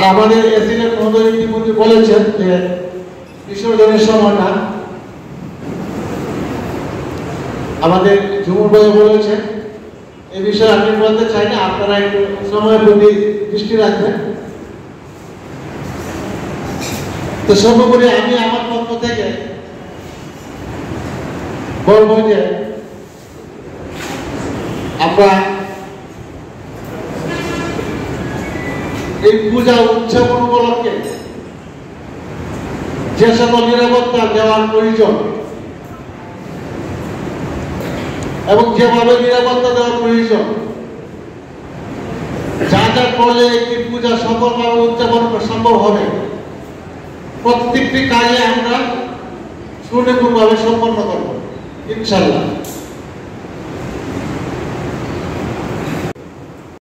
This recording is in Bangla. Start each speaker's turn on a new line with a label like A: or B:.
A: আর আমাদের এসিডেন্ট মহোদয় ইতিমধ্যে বলেছেন যে বিসর্জনের সময়টা আমাদের ঝুমুর ভাই বলেছেন, এই বিষয়ে আমি বলতে চাই না, আপনারা একটু সময়ের প্রতি দৃষ্টি রাখবেন। তো সর্বোপরি আমি আমার পক্ষ থেকে বলবো যে আমরা এই পূজা উদযাপন উপলক্ষে যে সকল নিরাপত্তা দেওয়ার প্রয়োজন এবং যেভাবে নিরাপত্তা দেওয়ার প্রয়োজন, যা যা করলে একটি পূজা সফলভাবে উদযাপন সম্ভব হবে, প্রত্যেকটি কাজে আমরা সুনিপুণভাবে সম্পন্ন করব ইনশাআল্লাহ।